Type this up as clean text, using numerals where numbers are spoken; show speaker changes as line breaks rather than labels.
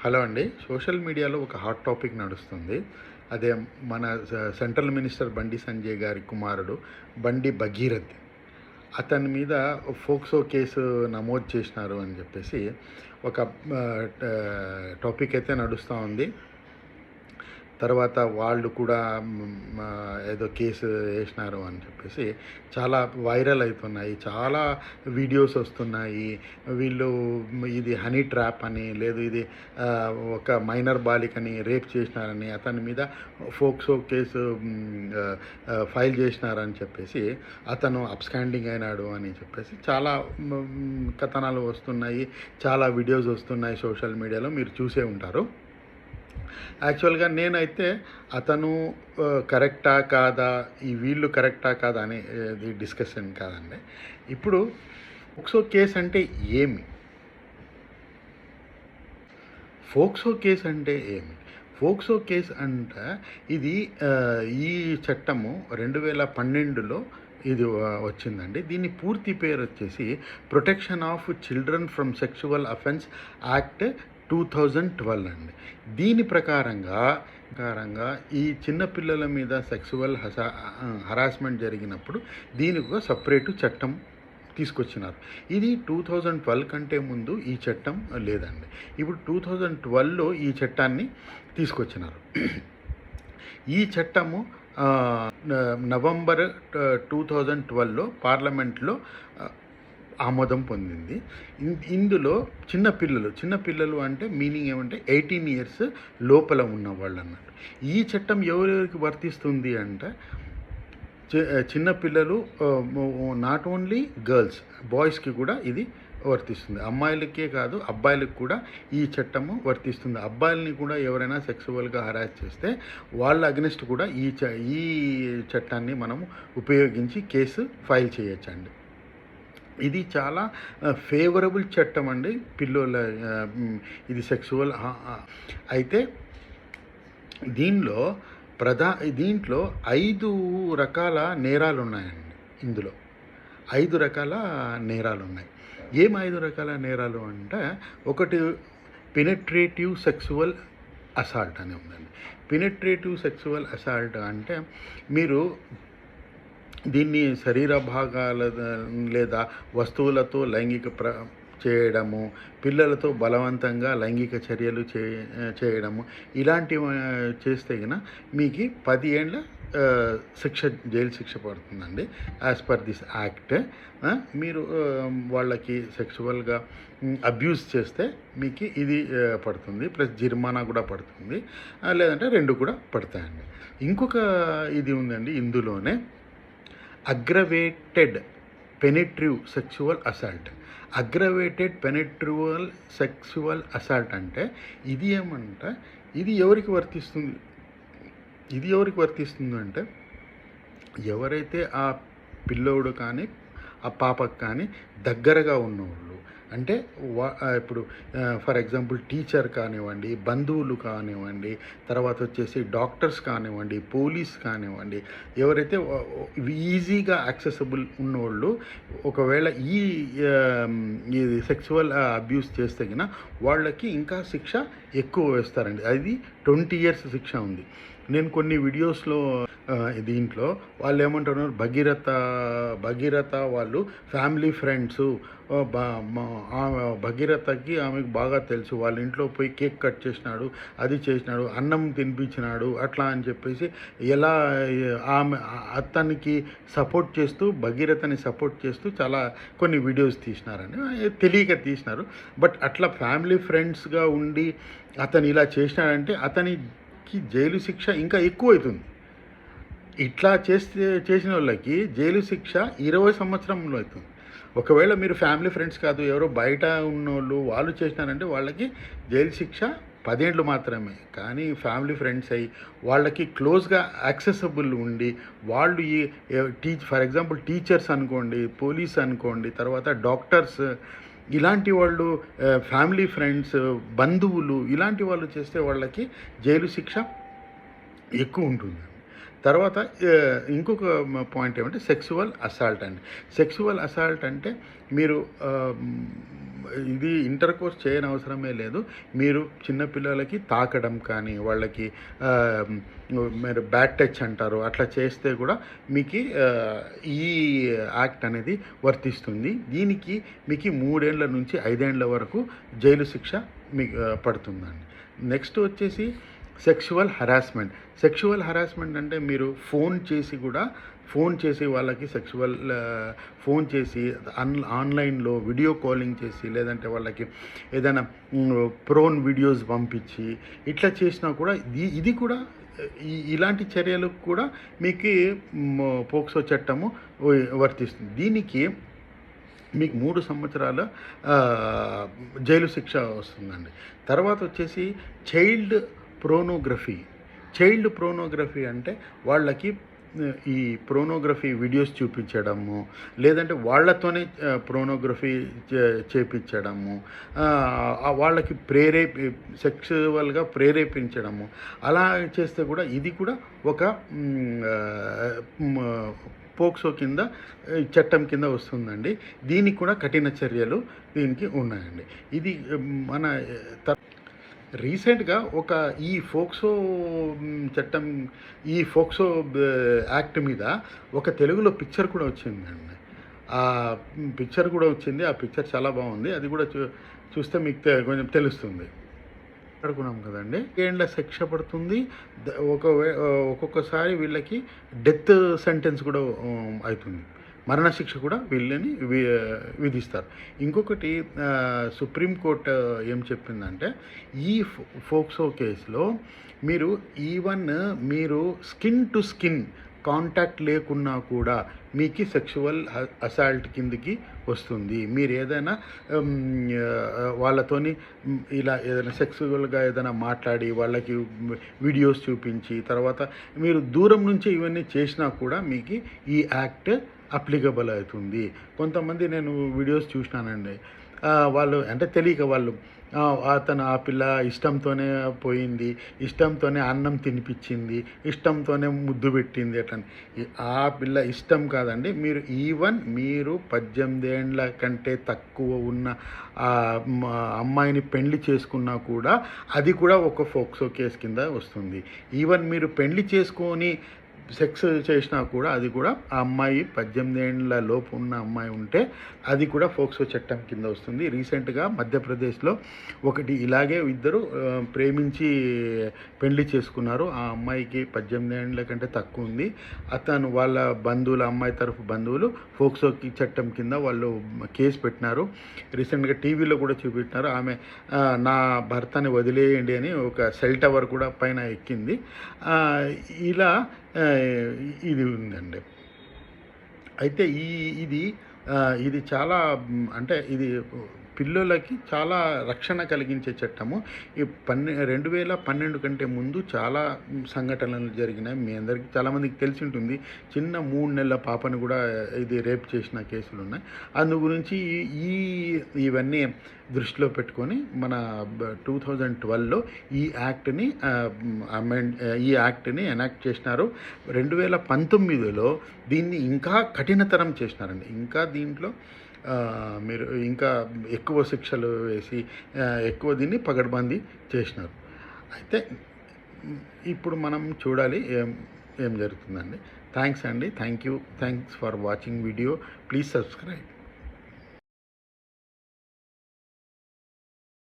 Hello అండి. Social మీడియాలో ఒక హాట్ టాపిక్ నడుస్తుంది. అదే మన సెంట్రల్ మినిస్టర్ బండి సంజయ్ గారి కుమారుడు బండి భగీరథ్. అతని మీద ఫోక్సో కేసు నమోదు చేసినారు అని చెప్పేసి ఒక టాపిక్ అయితే నడుస్తూ ఉంది. తర్వాత వాళ్ళు కూడా ఏదో కేసు వేసినారు అని చెప్పేసి చాలా వైరల్ అవుతున్నాయి. చాలా వీడియోస్ వస్తున్నాయి. వీళ్ళు ఇది హనీ ట్రాప్ అని, లేదు ఇది ఒక మైనర్ బాలికని రేప్ చేసినారని, అతని మీద ఫోక్సో కేసు ఫైల్ చేసినారని చెప్పేసి, అతను అబ్స్కాండింగ్ అయినాడు అని చెప్పేసి చాలా కథనాలు వస్తున్నాయి. చాలా వీడియోస్ వస్తున్నాయి సోషల్ మీడియాలో, మీరు చూసే ఉంటారు. యాక్చువల్గా నేనైతే అతను కరెక్టా కాదా, ఈ వీళ్ళు కరెక్టా కాదా అని డిస్కషన్ కాదండి. ఇప్పుడు ఫోక్సో కేసు అంటే ఏమి? ఫోక్సో కేసు అంటే ఏమి? ఫోక్సో కేసు అంటే ఇది ఈ చట్టము 2012లో ఇది వచ్చిందండి. దీని పూర్తి పేరు వచ్చేసి protection of children from sexual offence act 2012 అండి. దీని ప్రకారంగా ఈ చిన్నపిల్లల మీద సెక్సువల్ హరాస్మెంట్ జరిగినప్పుడు దీనికి ఒక సపరేటు చట్టం తీసుకొచ్చినారు. ఇది 2012 కంటే ముందు ఈ చట్టం లేదండి. ఇప్పుడు 2012లో ఈ చట్టాన్ని తీసుకొచ్చినారు. ఈ చట్టము నవంబర్ 2012లో పార్లమెంట్లో ఆమోదం పొందింది. ఇందులో చిన్నపిల్లలు అంటే మీనింగ్ ఏమంటే 18 ఇయర్స్ లోపల ఉన్నవాళ్ళు అన్నట్టు. ఈ చట్టం ఎవరెవరికి వర్తిస్తుంది అంటే చిన్నపిల్లలు, నాట్ ఓన్లీ గర్ల్స్, బాయ్స్కి కూడా ఇది వర్తిస్తుంది. అమ్మాయిలకే కాదు, అబ్బాయిలకు కూడా ఈ చట్టము వర్తిస్తుంది. అబ్బాయిలని కూడా ఎవరైనా సెక్సువల్గా హరాస్ చేస్తే వాళ్ళ అగెనిస్ట్ కూడా ఈ చట్టాన్ని మనము ఉపయోగించి కేసు ఫైల్ చేయొచ్చండి. ఇది చాలా ఫేవరబుల్ చట్టం అండి పిల్లల, ఇది సెక్సువల్ అయితే దీంట్లో 5 రకాల నేరాలు ఉన్నాయండి. ఇందులో 5 రకాల నేరాలు ఉన్నాయి. ఏం 5 రకాల నేరాలు అంటే, ఒకటి పెనిట్రేటివ్ సెక్సువల్ అసాల్ట్ అని ఉందండి. పెనిట్రేటివ్ సెక్సువల్ అసాల్ట్ అంటే మీరు దీన్ని శరీర భాగాల లేదా వస్తువులతో లైంగిక చేయడము, పిల్లలతో బలవంతంగా లైంగిక చర్యలు చేయడము, ఇలాంటివి చేస్తే కనుక మీకు 10 ఏళ్ళ జైలు శిక్ష పడుతుందండి. As per this act. మీరు వాళ్ళకి సెక్సువల్గా అబ్యూస్ చేస్తే మీకు ఇది పడుతుంది, ప్లస్ జరిమానా కూడా పడుతుంది, లేదంటే 2 కూడా పడతాయండి. ఇంకొక ఇది ఉందండి ఇందులోనే, aggravated penetrative sexual assault. Aggravated penetrative sexual assault అంటే ఇది ఏమంటే, ఇది ఎవరికి వర్తిస్తుంది అంటే, ఎవరైతే ఆ పిల్లోడు కానీ ఆ పాపకు కానీ దగ్గరగా ఉన్నవాళ్ళు, అంటే ఇప్పుడు ఫర్ ఎగ్జాంపుల్ టీచర్ కానివ్వండి, బంధువులు కానివ్వండి, తర్వాత వచ్చేసి డాక్టర్స్ కానివ్వండి, పోలీస్ కానివ్వండి, ఎవరైతే ఈజీగా యాక్సెసిబుల్ ఉన్నవాళ్ళు ఒకవేళ ఈ సెక్సువల్ అబ్యూస్ చేస్తే కనుక వాళ్ళకి ఇంకా శిక్ష ఎక్కువ వేస్తారండి. అది 20 ఇయర్స్ శిక్ష ఉంది. నేను కొన్ని వీడియోస్లో దీంట్లో వాళ్ళు ఏమంటున్నారు, భగీరథ వాళ్ళు ఫ్యామిలీ ఫ్రెండ్స్, భగీరథకి ఆమెకు బాగా తెలుసు, వాళ్ళ ఇంట్లో పోయి కేక్ కట్ చేసినాడు, అది చేసినాడు, అన్నం తినిపించినాడు, అట్లా అని చెప్పేసి ఎలా అతనికి సపోర్ట్ చేస్తూ, భగీరథని సపోర్ట్ చేస్తూ చాలా కొన్ని వీడియోస్ తీసినారని తెలియక తీసినారు. బట్ అట్లా ఫ్యామిలీ ఫ్రెండ్స్గా ఉండి అతను ఇలా చేసినాడంటే అతనికి జైలు శిక్ష ఇంకా ఎక్కువ అవుతుంది. ఇట్లా చేసిన వాళ్ళకి జైలు శిక్ష 20 సంవత్సరంలో అవుతుంది. ఒకవేళ మీరు ఫ్యామిలీ ఫ్రెండ్స్ కాదు, ఎవరో బయట ఉన్నోళ్ళు వాళ్ళు చేసినారంటే వాళ్ళకి జైలు శిక్ష 10 ఏళ్ళు మాత్రమే. కానీ ఫ్యామిలీ ఫ్రెండ్స్ అయ్యి వాళ్ళకి క్లోజ్గా యాక్సెసిబుల్ ఉండి, వాళ్ళు ఫర్ ఎగ్జాంపుల్ టీచర్స్ అనుకోండి, పోలీస్ అనుకోండి, తర్వాత డాక్టర్స్, ఇలాంటి వాళ్ళు ఫ్యామిలీ ఫ్రెండ్స్, బంధువులు, ఇలాంటి వాళ్ళు చేస్తే వాళ్ళకి జైలు శిక్ష ఎక్కువ ఉంటుంది. తర్వాత ఇంకొక పాయింట్ ఏమంటే సెక్సువల్ అసాల్ట్ అండి. సెక్సువల్ అసాల్ట్ అంటే మీరు ఇది ఇంటర్కోర్స్ చేయనవసరమే లేదు. మీరు చిన్నపిల్లలకి తాకడం కానీ, వాళ్ళకి మీరు బ్యాడ్ టచ్ అంటారు, అట్లా చేస్తే కూడా మీకు ఈ యాక్ట్ అనేది వర్తిస్తుంది. దీనికి మీకు 3 ఏళ్ల నుంచి 5 ఏళ్ల వరకు జైలు శిక్ష మీకు పడుతుందండి. నెక్స్ట్ వచ్చేసి సెక్షువల్ హరాస్మెంట్. సెక్షువల్ హరాస్మెంట్ అంటే మీరు ఫోన్ చేసి వాళ్ళకి ఫోన్ చేసి ఆన్లైన్లో వీడియో కాలింగ్ చేసి, లేదంటే వాళ్ళకి ఏదైనా ప్రోన్ వీడియోస్ పంపించి ఇట్లా చేసినా కూడా ఇది కూడా ఇలాంటి చర్యలకు కూడా మీకు పోక్సో చట్టము వర్తిస్తుంది. దీనికి మీకు 3 సంవత్సరాల జైలు శిక్ష వస్తుందండి. తర్వాత వచ్చేసి చైల్డ్ ప్రోనోగ్రఫీ అంటే వాళ్ళకి ఈ ప్రోనోగ్రఫీ వీడియోస్ చూపించడము, లేదంటే వాళ్ళతోనే ప్రోనోగ్రఫీ చేపించడము, వాళ్ళకి సెక్సువల్గా ప్రేరేపించడము, అలా చేస్తే కూడా ఇది కూడా ఒక పోక్సో కింద చట్టం కింద వస్తుందండి. దీనికి కూడా కఠిన చర్యలు దీనికి ఉన్నాయండి. ఇది మన రీసెంట్గా ఈ ఫోక్సో చట్టం, ఈ ఫోక్సో యాక్ట్ మీద ఒక తెలుగులో పిక్చర్ కూడా వచ్చిందండి. ఆ పిక్చర్ కూడా వచ్చింది. ఆ పిక్చర్ చాలా బాగుంది. అది కూడా చూస్తే మీకు కొంచెం తెలుస్తుంది. మాట్లాడుకున్నాం కదండి, ఏండ్ల శిక్ష పడుతుంది. ఒక్కొక్కసారి వీళ్ళకి డెత్ సెంటెన్స్ కూడా అవుతుంది, మరణశిక్ష కూడా వీళ్ళని విధిస్తారు. ఇంకొకటి సుప్రీంకోర్టు ఏం చెప్పిందంటే, ఈ ఫోక్సో కేసులో మీరు స్కిన్ టు స్కిన్ కాంటాక్ట్ లేకున్నా కూడా మీకు సెక్షువల్ అసాల్ట్ కిందకి వస్తుంది. మీరు ఏదైనా వాళ్ళతోని ఇలా ఏదైనా సెక్సువల్గా ఏదైనా మాట్లాడి వాళ్ళకి వీడియోస్ చూపించి, తర్వాత మీరు దూరం నుంచి ఇవన్నీ చేసినా కూడా మీకు ఈ యాక్ట్ అప్లికబుల్ అవుతుంది. కొంతమంది నేను వీడియోస్ చూసినానండి, వాళ్ళు అంటే తెలియక వాళ్ళు ఆ పిల్ల ఇష్టంతోనే పోయింది, ఇష్టంతోనే అన్నం తినిపించింది, ఇష్టంతోనే ముద్దు పెట్టింది అట్లా. ఆ పిల్ల ఇష్టం కాదండి. మీరు 18 ఏళ్ల కంటే తక్కువ ఉన్న అమ్మాయిని పెళ్లి చేసుకున్నా కూడా అది కూడా ఒక ఫోక్సో కేసు కింద వస్తుంది. మీరు పెళ్లి చేసుకొని సెక్స్ చేసినా కూడా అది కూడా ఆ అమ్మాయి 18 ఏళ్ల లోపు ఉన్న అమ్మాయి ఉంటే అది కూడా ఫోక్సో చట్టం కింద వస్తుంది. రీసెంట్గా మధ్యప్రదేశ్లో ఇలాగే ఇద్దరు ప్రేమించి పెళ్లి చేసుకున్నారు. ఆ అమ్మాయికి 18 ఏళ్ల కంటే తక్కువ ఉంది. వాళ్ళ బంధువులు, అమ్మాయి తరఫు బంధువులు ఫోక్సో చట్టం కింద వాళ్ళు కేసు పెట్టినారు. రీసెంట్గా టీవీలో కూడా చూపెట్టినారు. ఆమె నా భర్తని వదిలేయండి అని ఒక సెల్ టవర్ కూడా పైన ఎక్కింది. ఇలా ఇది ఉందండి. అయితే ఇది చాలా అంటే ఇది పిల్లలకి చాలా రక్షణ కలిగించే చట్టము. ఈ 2012 కంటే ముందు చాలా సంఘటనలు జరిగినాయి. మీ అందరికీ చాలామందికి తెలిసి ఉంటుంది. చిన్న 3 నెలల పాపను కూడా ఇది రేప్ చేసిన కేసులు ఉన్నాయి. అందు గురించి ఇవన్నీ దృష్టిలో పెట్టుకొని మన 2012లో ఈ యాక్ట్ని ఎనాక్ట్ చేసినారు. 2019లో దీన్ని ఇంకా కఠినతరం చేసినారండి. ఇంకా దీంట్లో మీరు ఇంకా ఎక్కువ శిక్షలు వేసి ఎక్కువ దీన్ని పగడ్బందీ చేసినారు. అయితే ఇప్పుడు మనం చూడాలి ఏం జరుగుతుందండి. థ్యాంక్స్ అండి. Thanks for watching video. Please subscribe.